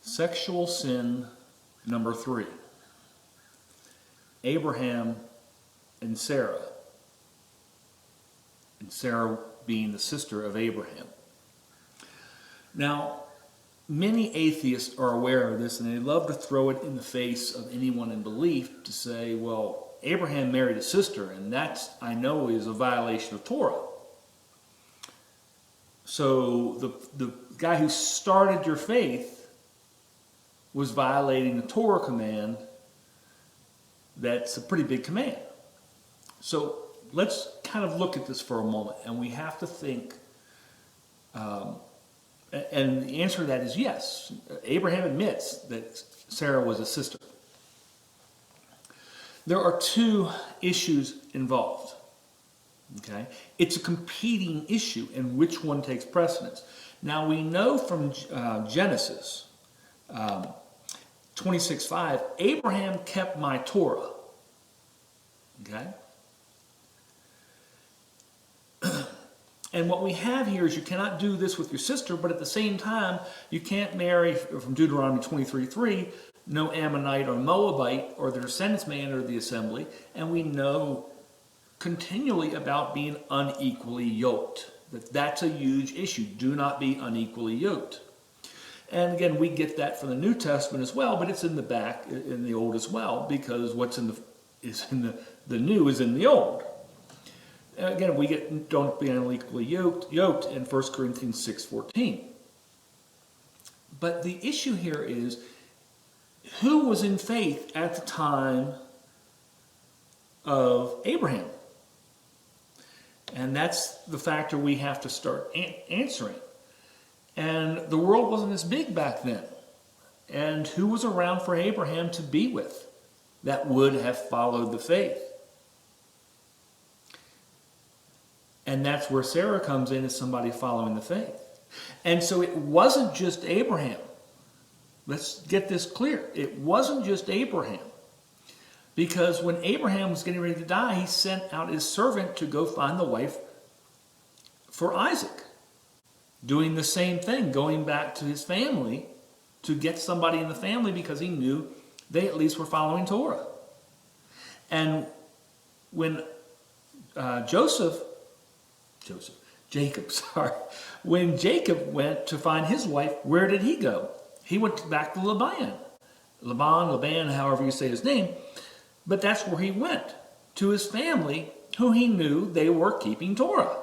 Sexual sin number 3. Abraham and Sarah being the sister of Abraham. Now, many atheists are aware of this, and they love to throw it in the face of anyone in belief to say, well, Abraham married a sister, and that, I know, is a violation of Torah. So the guy who started your faith was violating the Torah command. That's a pretty big command. So let's kind of look at this for a moment, and we have to think, and the answer to that is yes. Abraham admits that Sarah was a sister. There are 2 issues involved. Okay? It's a competing issue, and which one takes precedence. Now we know from Genesis 26:5, Abraham kept my Torah. Okay? And what we have here is you cannot do this with your sister, but at the same time, you can't marry, from Deuteronomy 23:3, no Ammonite or Moabite, or their descendants may enter the assembly. And we know continually about being unequally yoked. That's a huge issue. Do not be unequally yoked. And again, we get that from the New Testament as well, but it's in the back, in the Old as well, because what's in the New is in the Old. Again, we get don't be unequally yoked in 1 Corinthians 6:14. But the issue here is, who was in faith at the time of Abraham? And that's the factor we have to start answering. And the world wasn't as big back then. And who was around for Abraham to be with that would have followed the faith? And that's where Sarah comes in as somebody following the faith. And so it wasn't just Abraham. Let's get this clear. It wasn't just Abraham. Because when Abraham was getting ready to die, he sent out his servant to go find the wife for Isaac. Doing the same thing, going back to his family to get somebody in the family because he knew they at least were following Torah. And when when Jacob went to find his wife, where did he go? He went back to Laban, however you say his name. But that's where he went, to his family, who he knew they were keeping Torah.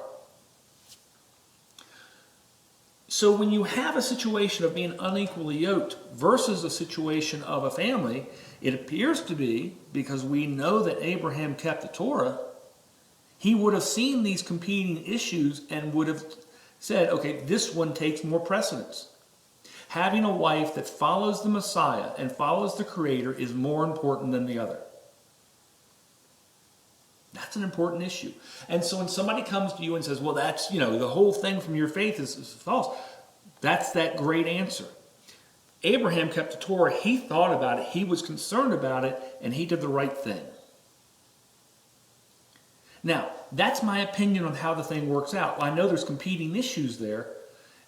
So when you have a situation of being unequally yoked versus a situation of a family, it appears to be, because we know that Abraham kept the Torah, he would have seen these competing issues and would have said, okay, this one takes more precedence. Having a wife that follows the Messiah and follows the Creator is more important than the other. That's an important issue. And so when somebody comes to you and says, well, that's, the whole thing from your faith is false, that's that great answer. Abraham kept the Torah. He thought about it. He was concerned about it, and he did the right thing. Now, that's my opinion on how the thing works out. I know there's competing issues there,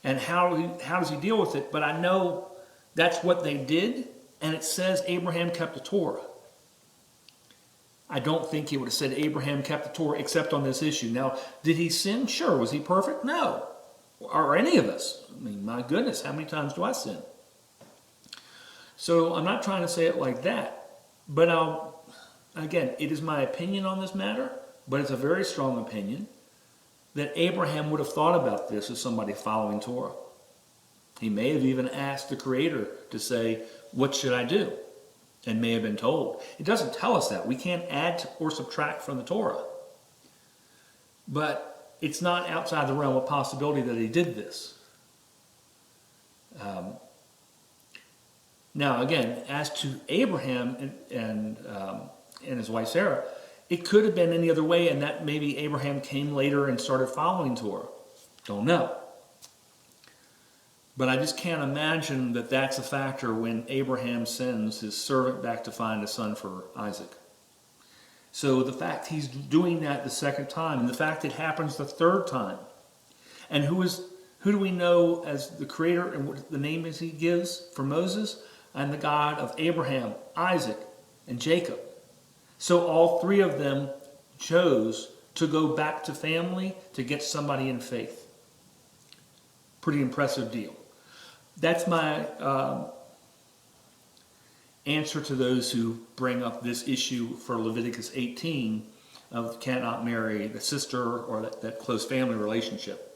and how does he deal with it, but I know that's what they did, and it says Abraham kept the Torah. I don't think he would have said Abraham kept the Torah except on this issue. Now, did he sin? Sure. Was he perfect? No. Or any of us. I mean, my goodness, how many times do I sin? So I'm not trying to say it like that. But again, it is my opinion on this matter, but it's a very strong opinion that Abraham would have thought about this as somebody following Torah. He may have even asked the Creator to say, what should I do? And may have been told. It doesn't tell us that. We can't add or subtract from the Torah. But it's not outside the realm of possibility that he did this. Now, again, as to Abraham and his wife Sarah, it could have been any other way, and that maybe Abraham came later and started following Torah. Don't know. But I just can't imagine that that's a factor when Abraham sends his servant back to find a son for Isaac. So the fact he's doing that the second time, and the fact it happens the third time, and who is Who do we know as the creator and what the name is he gives for Moses? I'm the God of Abraham, Isaac, and Jacob. So all three of them chose to go back to family to get somebody in faith. Pretty impressive deal. That's my answer to those who bring up this issue for Leviticus 18 of cannot marry the sister or that close family relationship.